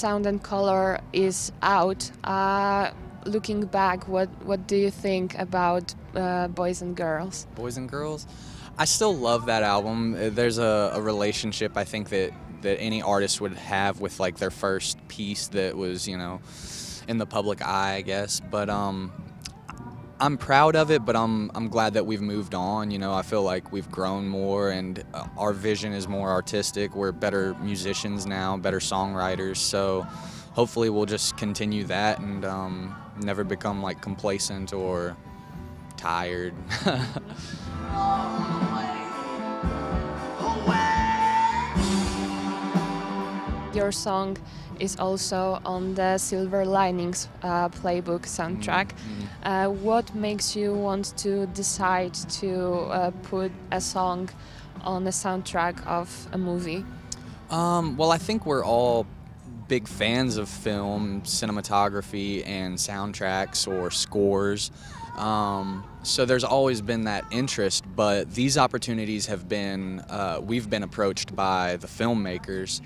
Sound and Color is out, looking back, what do you think about Boys and Girls? Boys and Girls? I still love that album. There's a relationship I think that any artist would have with like their first piece that was, you know, in the public eye, I guess. But I'm proud of it, but I'm glad that we've moved on. You know, I feel like we've grown more, and our vision is more artistic. We're better musicians now, better songwriters. So hopefully we'll just continue that and never become like complacent or tired. Your song is also on the Silver Linings Playbook soundtrack. What makes you want to decide to put a song on the soundtrack of a movie? Well, I think we're all big fans of film, cinematography, and soundtracks or scores. So there's always been that interest, but these opportunities have been, we've been approached by the filmmakers,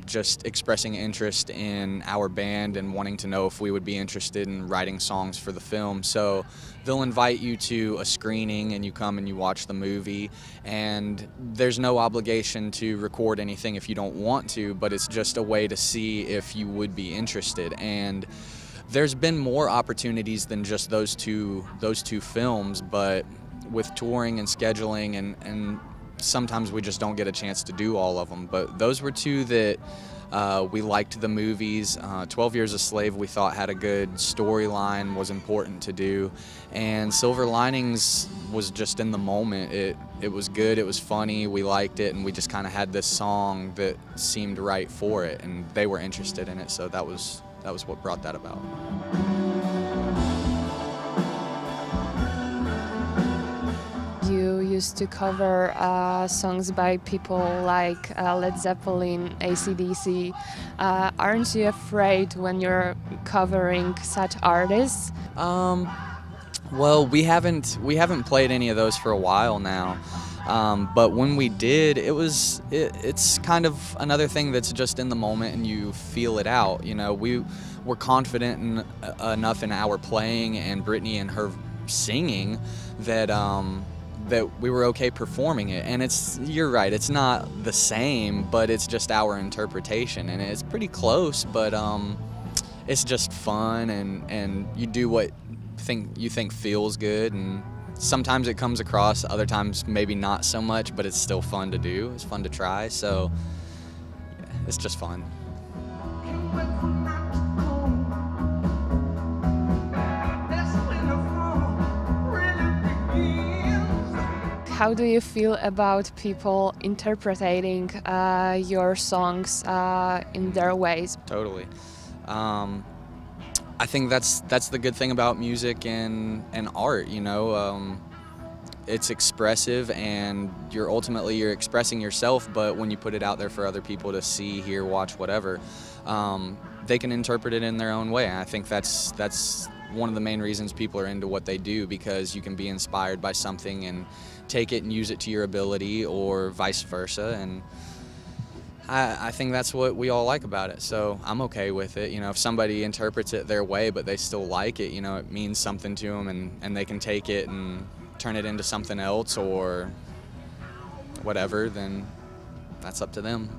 just expressing interest in our band and wanting to know if we would be interested in writing songs for the film. So they'll invite you to a screening and you come and you watch the movie, and there's no obligation to record anything if you don't want to, but it's just a way to see if you would be interested. And there's been more opportunities than just those two films, but with touring and scheduling and sometimes we just don't get a chance to do all of them. But those were two that we liked the movies. 12 Years a Slave we thought had a good storyline, was important to do, and Silver Linings was just in the moment. It was good, it was funny, we liked it, and we just kind of had this song that seemed right for it, and they were interested in it, so that was what brought that about. You used to cover songs by people like Led Zeppelin, AC/DC. Aren't you afraid when you're covering such artists? Well, we haven't played any of those for a while now. But when we did, it's kind of another thing that's just in the moment and you feel it out. You know, we're confident enough in our playing and Brittany and her singing that that we were okay performing it. And you're right, it's not the same, but it's just our interpretation, and it's pretty close. But it's just fun, and you do what you think feels good, and sometimes it comes across, other times maybe not so much, but it's still fun to do. It's fun to try, so yeah, it's just fun. How do you feel about people interpreting your songs in their ways? Totally. I think that's the good thing about music and art, you know. It's expressive, and you're expressing yourself, but when you put it out there for other people to see, hear, watch, whatever, they can interpret it in their own way. And I think that's one of the main reasons people are into what they do, because you can be inspired by something and take it and use it to your ability, or vice versa. And I think that's what we all like about it, so I'm okay with it. You know, if somebody interprets it their way but they still like it, you know, it means something to them, and they can take it and turn it into something else or whatever, then that's up to them.